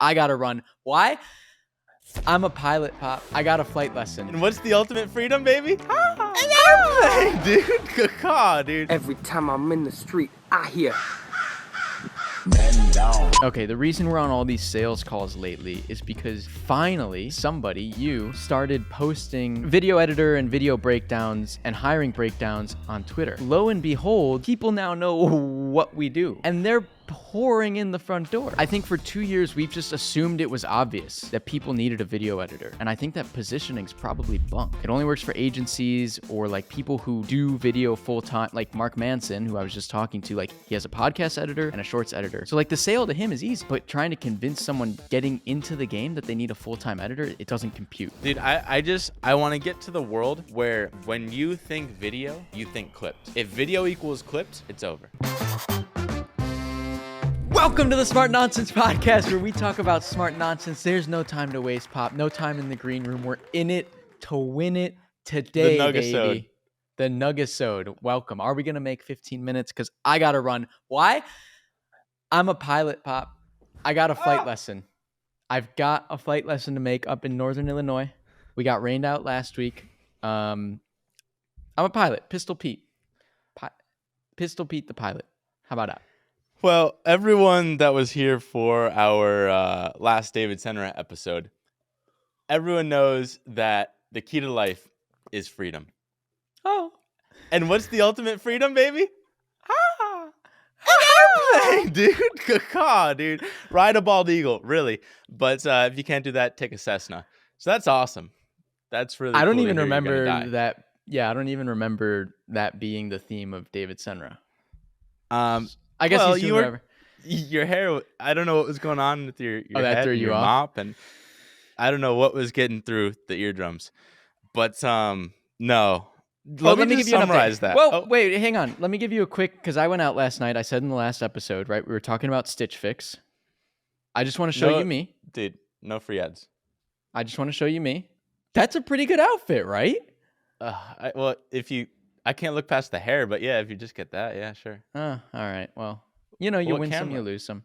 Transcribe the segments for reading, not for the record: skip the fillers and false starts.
I gotta run. Why? I'm a pilot, Pop. I got a flight lesson. And what's the ultimate freedom, baby? An airplane, dude. Caw, dude. Every time I'm in the street, I hear. Okay, the reason we're on all these sales calls lately is because finally you started posting video editor and video breakdowns and hiring breakdowns on Twitter. Lo and behold, people now know what we do, and they're pouring in the front door. I think for 2 years, we've just assumed it was obvious that people needed a video editor. And I think that positioning's probably bunk. It only works for agencies or like people who do video full time, like Mark Manson, who I was just talking to, like he has a podcast editor and a shorts editor. So like the sale to him is easy, but trying to convince someone getting into the game that they need a full-time editor, it doesn't compute. Dude, I want to get to the world where when you think video, you think clipped. If video equals clipped, it's over. Welcome to the Smart Nonsense Podcast, where we talk about smart nonsense. There's no time to waste, Pop. No time in the green room. We're in it to win it today, baby. The Nuggesode. Welcome. Are we going to make 15 minutes? Because I got to run. Why? I'm a pilot, Pop. I got a flight lesson. I've got a flight lesson to make up in Northern Illinois. We got rained out last week. I'm a pilot. Pistol Pete. Pistol Pete the pilot. How about that? Well, everyone that was here for our last David Senra episode, everyone knows that the key to life is freedom. Oh. And what's the ultimate freedom, baby? An airplane, dude. Caw, dude. Ride a bald eagle, really. But if you can't do that, take a Cessna. So that's awesome. That's really I don't cool even to hear you're remember gonna die. that. Yeah, I don't even remember that being the theme of David Senra. I guess well, he's doing whatever. Your hair, I don't know what was going on with your that head threw and you your off? mop, and I don't know what was getting through the eardrums. But no. Let me just give you an summarize update. that. Well, wait, hang on. Let me give you a quick, because I went out last night. I said in the last episode, right? We were talking about Stitch Fix. I just want to show you me. Dude, no free ads. I just want to show you me. That's a pretty good outfit, right? I can't look past the hair, but yeah, if you just get that, yeah, sure. All right. Well, you win some, you lose some.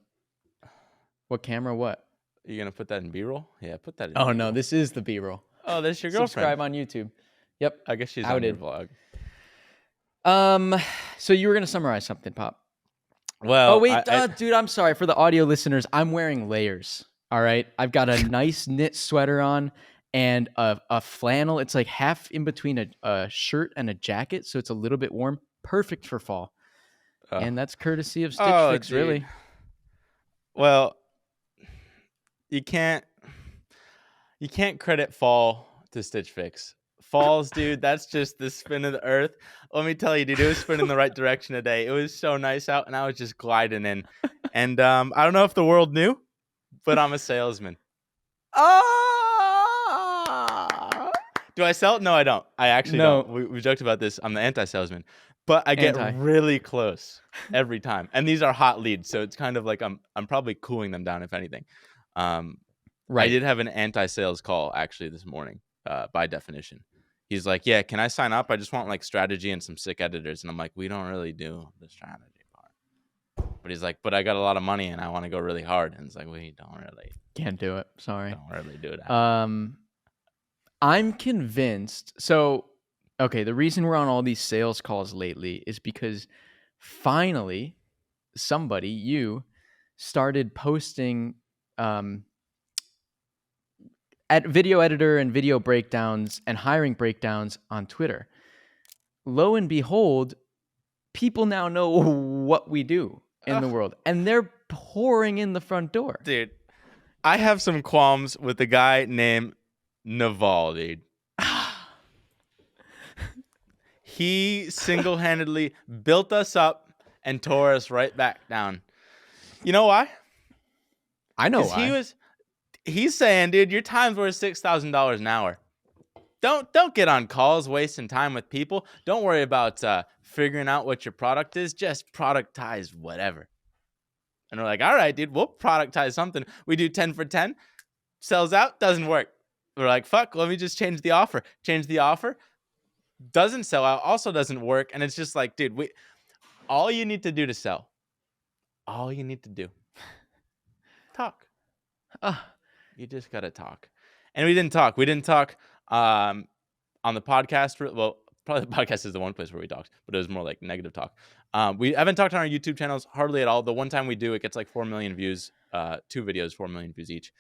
What camera? What? Are you gonna put that in B-roll? Yeah, put that in. Oh B-roll. no, this is the B-roll. Oh, that's your girlfriend. Subscribe on YouTube. Yep. I guess she's outed. on your vlog. So you were gonna summarize something, Pop. Well, oh wait, dude, I'm sorry for the audio listeners. I'm wearing layers. All right, I've got a nice knit sweater on and a flannel. It's like half in between a shirt and a jacket, so it's a little bit warm. Perfect for fall. And that's courtesy of Stitch Fix, dude. really. Well, you can't credit fall to Stitch Fix. Falls, dude, that's just the spin of the earth. Let me tell you, dude, it was spinning the right direction today. It was so nice out, and I was just gliding in. And I don't know if the world knew, but I'm a salesman. Do I sell? No, I don't. I actually don't. We joked about this. I'm the anti-salesman. But I get really close every time. And these are hot leads, so it's kind of like I'm probably cooling them down, if anything. Right. I did have an anti-sales call, actually, this morning, by definition. He's like, yeah, can I sign up? I just want, like, strategy and some sick editors. And I'm like, we don't really do the strategy part. But he's like, but I got a lot of money, and I want to go really hard. And it's like, we don't really. Can't do it. Sorry. Don't really do that. I'm convinced. So, okay, the reason we're on all these sales calls lately is because finally you started posting at video editor and video breakdowns and hiring breakdowns on Twitter. Lo and behold, people now know what we do in the world, and they're pouring in the front door. Dude, I have some qualms with a guy named Naval, dude. He single-handedly built us up and tore us right back down. You know why? I know why. He's saying, dude, your time's worth $6,000 an hour. Don't get on calls wasting time with people. Don't worry about figuring out what your product is. Just productize whatever. And we're like, all right, dude, we'll productize something. We do 10 for 10. Sells out, doesn't work. We're like, fuck, let me just change the offer. Change the offer. Doesn't sell out, also doesn't work. And it's just like, dude, all you need to do to sell, all you need to do, talk. You just gotta talk. And we didn't talk. We didn't talk on the podcast. Well, probably the podcast is the one place where we talked, but it was more like negative talk. We haven't talked on our YouTube channels hardly at all. The one time we do, it gets like 4 million views. 2 videos, 4 million views each.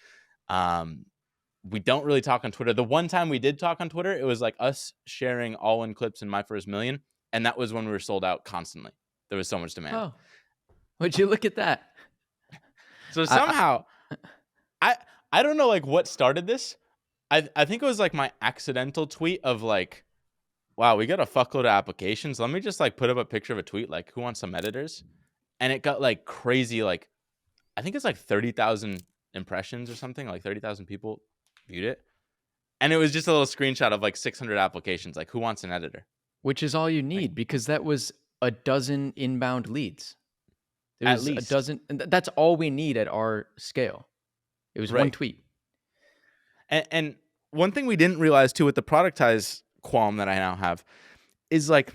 We don't really talk on Twitter. The one time we did talk on Twitter, it was like us sharing all-in clips in My First Million, and that was when we were sold out constantly. There was so much demand. Oh, would you look at that? So somehow, I don't know like what started this. I think it was like my accidental tweet of like, wow, we got a fuckload of applications. Let me just like put up a picture of a tweet like, who wants some editors? And it got like crazy. Like, I think it's like 30,000 impressions or something. Like 30,000 people viewed it. And it was just a little screenshot of like 600 applications. Like, who wants an editor? Which is all you need, because that was a dozen inbound leads. There was At least a dozen. And that's all we need at our scale. It was one tweet. And one thing we didn't realize too with the productize qualm that I now have is like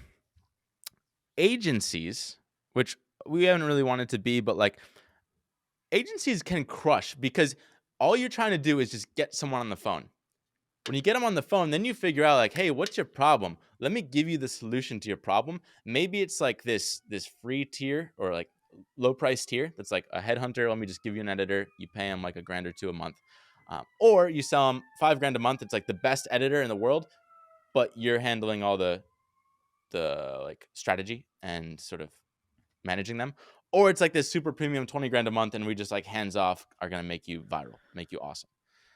agencies, which we haven't really wanted to be, but like agencies can crush because all you're trying to do is just get someone on the phone. When you get them on the phone, then you figure out like, hey, what's your problem? Let me give you the solution to your problem. Maybe it's like this free tier or like low price tier that's like a headhunter. Let me just give you an editor. You pay them like $1,000 or $2,000 a month. Or you sell them $5,000 a month. It's like the best editor in the world, but you're handling all the like strategy and sort of managing them. Or it's like this super premium $20,000 a month, and we just like hands off are gonna make you viral, make you awesome.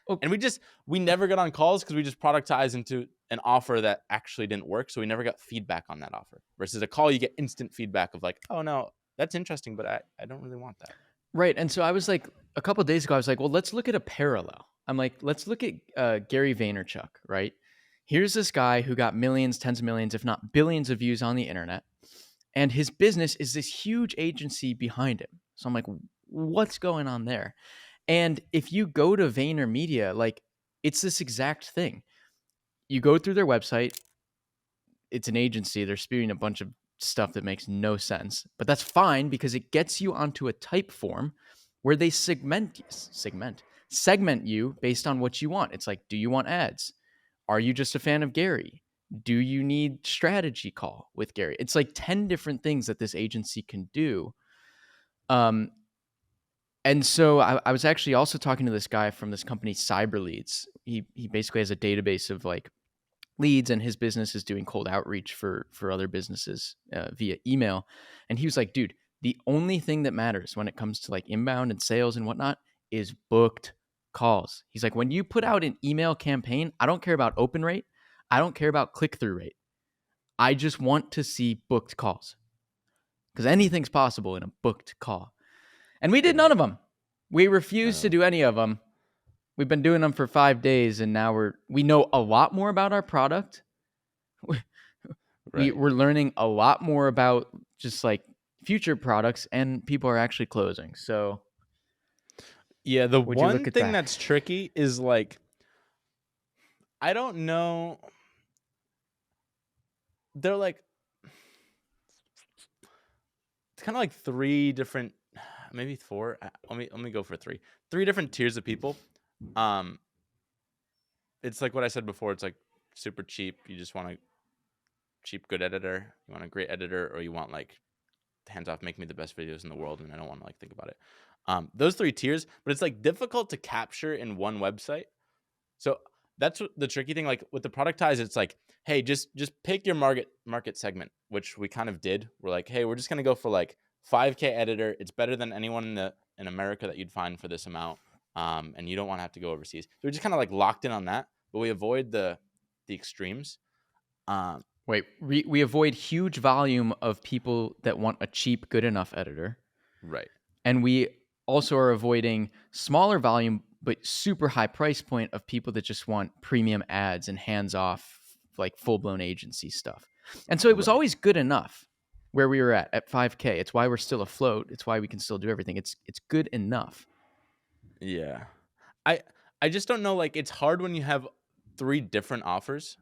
Okay. And we never got on calls because we just productized into an offer that actually didn't work. So we never got feedback on that offer. Versus a call, you get instant feedback of like, oh no, that's interesting, but I don't really want that. Right. And so I was like, a couple of days ago, I was like, well, let's look at a parallel. I'm like, let's look at Gary Vaynerchuk, right? Here's this guy who got millions, tens of millions, if not billions of views on the internet. And his business is this huge agency behind him. So I'm like, what's going on there? And if you go to VaynerMedia, like it's this exact thing. You go through their website. It's an agency. They're spewing a bunch of stuff that makes no sense, but that's fine because it gets you onto a type form where they segment you based on what you want. It's like, do you want ads? Are you just a fan of Gary? Do you need strategy call with Gary? It's like 10 different things that this agency can do. And so I was actually also talking to this guy from this company, CyberLeads. He basically has a database of like leads, and his business is doing cold outreach for other businesses via email. And he was like, dude, the only thing that matters when it comes to like inbound and sales and whatnot is booked calls. He's like, when you put out an email campaign, I don't care about open rate. I don't care about click-through rate. I just want to see booked calls because anything's possible in a booked call. And we did none of them. We refused to do any of them. We've been doing them for 5 days, and now we know a lot more about our product. We're learning a lot more about just like future products, and people are actually closing. So, yeah, the one thing that's tricky is like, I don't know. They're like, it's kind of like 3 different, maybe 4. Let me go for 3 different tiers of people. It's like what I said before. It's like super cheap. You just want a cheap, good editor. You want a great editor, or you want like hands off, make me the best videos in the world, and I don't want to like think about it. Those 3 tiers, but it's like difficult to capture in one website. So that's the tricky thing. Like with the productize, it's like, hey, just pick your market segment, which we kind of did. We're like, hey, we're just gonna go for like 5K editor. It's better than anyone in America that you'd find for this amount. And you don't want to have to go overseas. So we're just kind of like locked in on that, but we avoid the extremes. We avoid huge volume of people that want a cheap, good enough editor. Right. And we also are avoiding smaller volume, but super high price point of people that just want premium ads and hands off, like full blown agency stuff. And so it was always good enough where we were at 5K. It's why we're still afloat. It's why we can still do everything. It's good enough. Yeah. I just don't know. Like, it's hard when you have 3 different offers.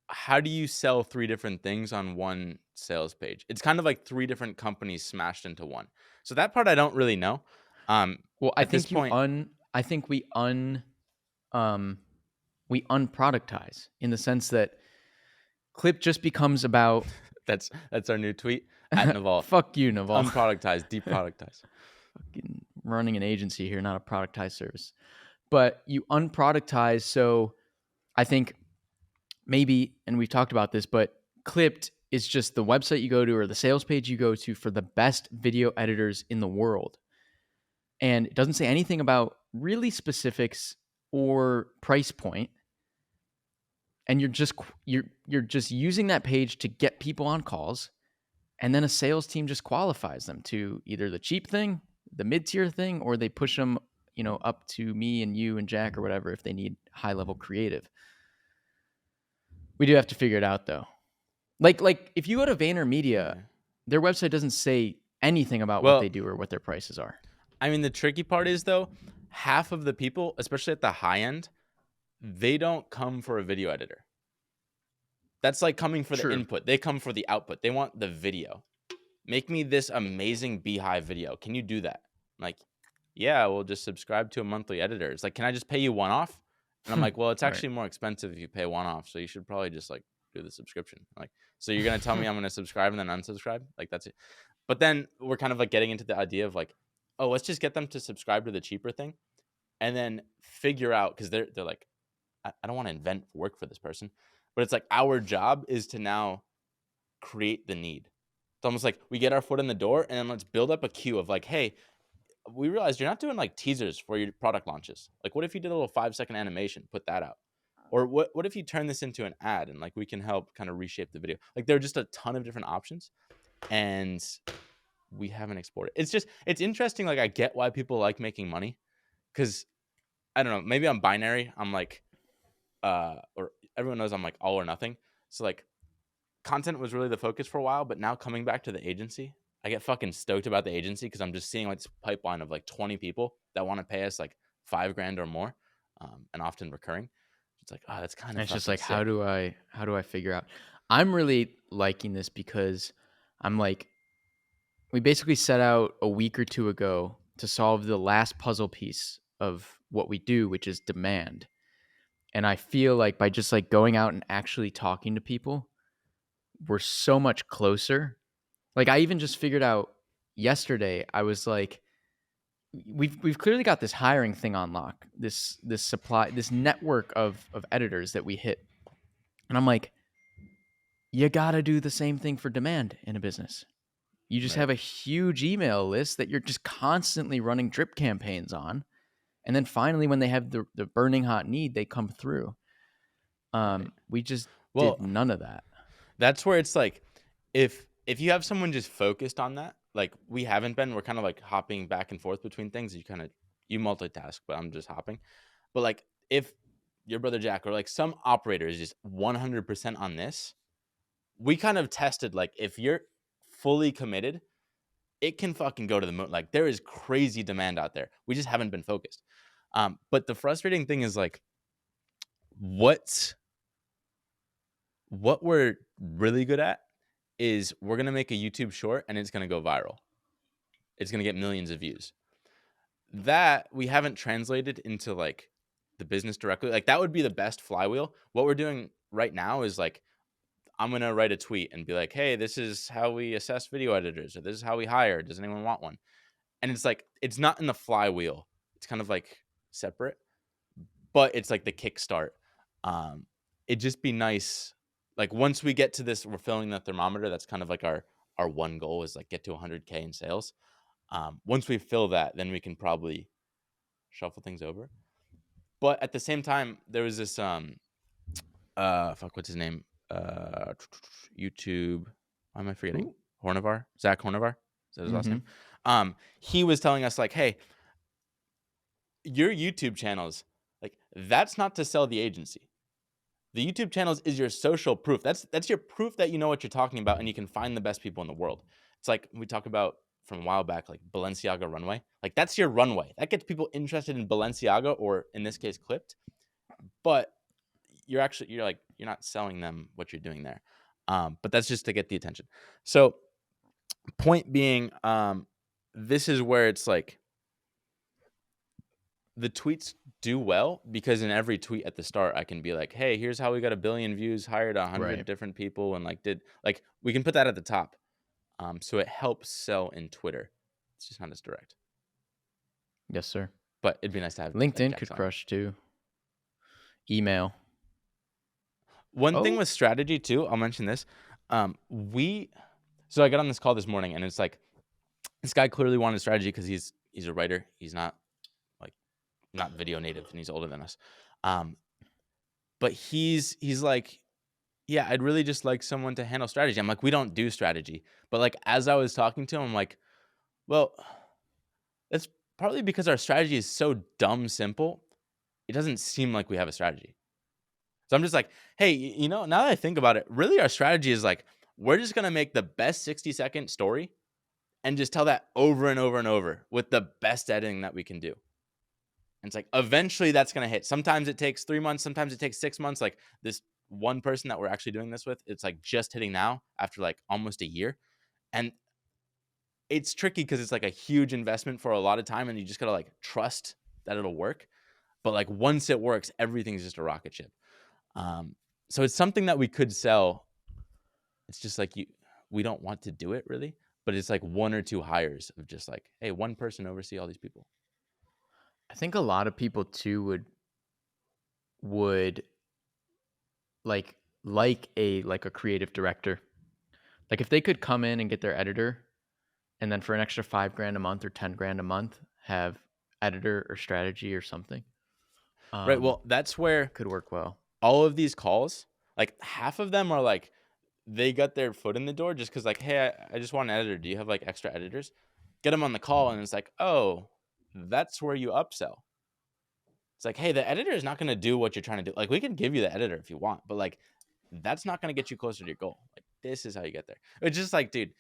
How do you sell 3 different things on one sales page? It's kind of like 3 different companies smashed into one. So that part I don't really know. Well, I At this think point, I think we unproductize in the sense that Clip just becomes about that's our new tweet at Naval. fuck you, Naval. Unproductize, deproductize. Fucking running an agency here, not a productized service. But you unproductize, so I think maybe, and we've talked about this, but Clipped is just the website you go to or the sales page you go to for the best video editors in the world. And it doesn't say anything about really specifics or price point. And you're just using that page to get people on calls, and then a sales team just qualifies them to either the cheap thing, the mid-tier thing, or they push them, up to me and you and Jack or whatever if they need high-level creative. We do have to figure it out though. Like if you go to VaynerMedia, their website doesn't say anything about what they do or what their prices are. I mean, the tricky part is though, half of the people, especially at the high end, they don't come for a video editor. That's like coming for the input. They come for the output. They want the video. Make me this amazing Beehive video. Can you do that? I'm like, yeah, we'll just subscribe to a monthly editor. It's like, can I just pay you one off? And I'm like, well, it's actually more expensive if you pay one off. So you should probably just like do the subscription. Like, so you're going to tell me I'm going to subscribe and then unsubscribe? Like, that's it. But then we're kind of like getting into the idea of like, oh, let's just get them to subscribe to the cheaper thing and then figure out, because they're like, I don't want to invent work for this person, but it's like our job is to now create the need. It's almost like we get our foot in the door and then let's build up a queue of like, hey, we realized you're not doing like teasers for your product launches. Like, what if you did a little 5-second animation, put that out? Or what if you turn this into an ad and like we can help kind of reshape the video? Like, there are just a ton of different options and we haven't explored it. It's interesting. Like, I get why people like making money because I don't know, maybe I'm binary. I'm like, or everyone knows I'm like all or nothing. So like content was really the focus for a while, but now coming back to the agency, I get fucking stoked about the agency because I'm just seeing like this pipeline of like 20 people that want to pay us like $5,000 or more, and often recurring. It's like, oh, that's kind of. It's just like, sick. how do I figure out? I'm really liking this because I'm like, we basically set out a week or two ago to solve the last puzzle piece of what we do, which is demand. And I feel like by just like going out and actually talking to people, we're so much closer. Like I even just figured out yesterday, I was like, we've clearly got this hiring thing on lock, this supply, this network of editors that we hit. And I'm like, you got to do the same thing for demand in a business. You just have a huge email list that you're just constantly running drip campaigns on. And then finally, when they have the burning hot need, they come through. We just did none of that. That's where it's like, if you have someone just focused on that, like we haven't been, we're kind of like hopping back and forth between things. You multitask, but I'm just hopping. But like if your brother Jack or like some operator is just 100% on this, we kind of tested like if you're fully committed, it can fucking go to the moon. Like there is crazy demand out there. We just haven't been focused. But the frustrating thing is like what we're really good at is we're going to make a YouTube short and it's going to go viral. It's going to get millions of views. That we haven't translated into like the business directly. Like that would be the best flywheel. What we're doing right now is like, I'm going to write a tweet and be like, hey, this is how we assess video editors, or this is how we hire. Does anyone want one? And it's like, it's not in the flywheel. It's kind of like separate, but it's like the kickstart. It'd just be nice. Like once we get to this, we're filling the thermometer. That's kind of like our one goal is like get to 100K in sales. Once we fill that, then we can probably shuffle things over. But at the same time, there was this, what's his name? YouTube. Why am I forgetting? Hornavar? Zack Hornavar? Is that his last name? He was telling us like, hey, your YouTube channels, like that's not to sell the agency. The YouTube channels is your social proof. That's your proof that you know what you're talking about and you can find the best people in the world. It's like we talk about from a while back, like Balenciaga runway. Like that's your runway. That gets people interested in Balenciaga, or in this case, Clipped. But you're not selling them what you're doing there. But that's just to get the attention. So point being, this is where it's like the tweets do well because in every tweet at the start, I can be like, hey, here's how we got 1 billion views, hired 100 different people, and we can put that at the top. So it helps sell in Twitter. It's just not as direct. Yes, sir. But it'd be nice to have LinkedIn could crush too. Email. One thing with strategy too, I'll mention this. So I got on this call this morning, and it's like this guy clearly wanted strategy because he's a writer. He's not video native, and he's older than us. But he's like, yeah, I'd really just like someone to handle strategy. I'm like, we don't do strategy. But like as I was talking to him, I'm like, well, that's partly because our strategy is so dumb simple. It doesn't seem like we have a strategy. So I'm just like, hey, now that I think about it, really our strategy is like, we're just going to make the best 60-second story and just tell that over and over and over with the best editing that we can do. And it's like, eventually that's going to hit. Sometimes it takes 3 months. Sometimes it takes 6 months. Like this one person that we're actually doing this with, it's like just hitting now after like almost a year. And it's tricky because it's like a huge investment for a lot of time, and you just got to like trust that it'll work. But like once it works, everything's just a rocket ship. So it's something that we could sell. It's just like we don't want to do it really, but it's like 1 or 2 hires of just like, hey, one person oversee all these people. I think a lot of people too would like a creative director. Like if they could come in and get their editor, and then for an extra $5,000 a month or $10,000 a month have editor or strategy or something. Right. Well, that's where could work well. All of these calls, like half of them are like they got their foot in the door just because like, hey, I just want an editor. Do you have like extra editors? Get them on the call, and it's like, oh, that's where you upsell. It's like, hey, the editor is not going to do what you're trying to do. Like we can give you the editor if you want, but like that's not going to get you closer to your goal. Like this is how you get there. It's just like, dude,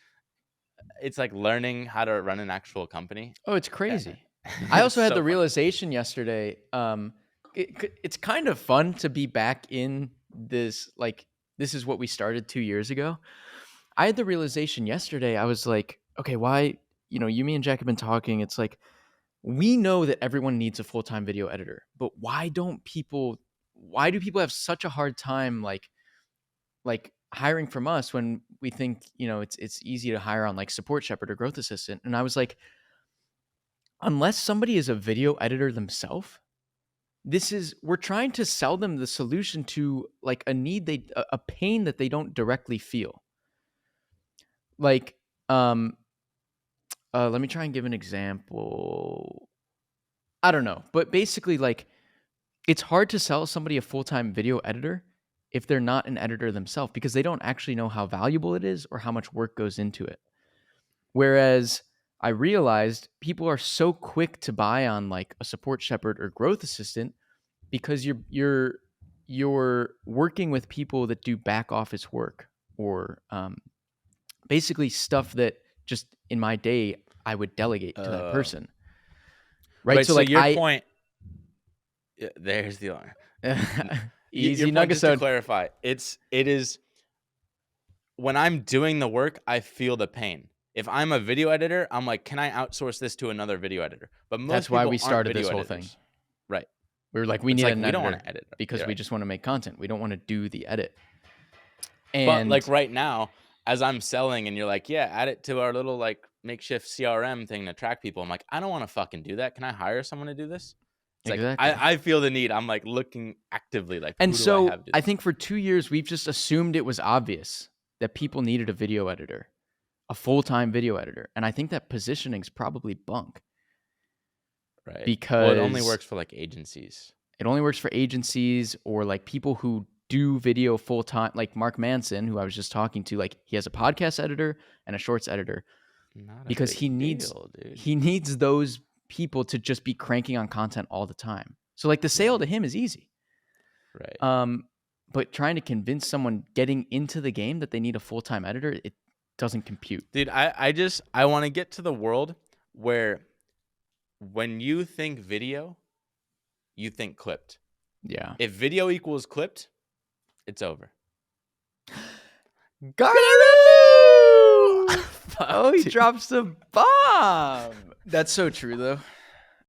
it's like learning how to run an actual company. Oh, it's crazy. I also had the realization yesterday. It's kind of fun to be back in this. Like, this is what we started 2 years ago. I had the realization yesterday. I was like, okay, why, you, me and Jack have been talking. It's like, we know that everyone needs a full-time video editor, but why do people have such a hard time, like hiring from us when we think, it's easy to hire on like Support Shepherd or Growth Assistant. And I was like, unless somebody is a video editor themselves, we're trying to sell them the solution to like a need a pain that they don't directly feel. Like, let me try and give an example. I don't know, but basically like it's hard to sell somebody a full-time video editor if they're not an editor themselves, because they don't actually know how valuable it is or how much work goes into it. Whereas I realized people are so quick to buy on like a Support Shepherd or Growth Assistant because you're working with people that do back office work or basically stuff that just in my day I would delegate to that person. Right. So like your point. Yeah, there's the easy nugget. Just to nugget. clarify, it is when I'm doing the work, I feel the pain. If I'm a video editor, I'm like, can I outsource this to another video editor? But that's why we started this whole thing. Right. We were like, we need an editor. We don't want to edit because we just want to make content. We don't want to do the edit. But like right now, as I'm selling and you're like, yeah, add it to our little like makeshift CRM thing to track people. I'm like, I don't want to fucking do that. Can I hire someone to do this? It's exactly. Like, I feel the need. I'm like looking actively like, and so I think for 2 years, we've just assumed it was obvious that people needed a video editor, a full-time video editor. And I think that positioning's probably bunk. Right. Because it only works for like agencies. It only works for agencies or like people who do video full-time, like Mark Manson, who I was just talking to. Like he has a podcast editor and a shorts editor because he needs those people to just be cranking on content all the time. So like the sale to him is easy. Right. But trying to convince someone getting into the game that they need a full-time editor, it doesn't compute. Dude, I want to get to the world where when you think video, you think clipped. Yeah. If video equals clipped, it's over. Oh, he drops a bomb. That's so true, though.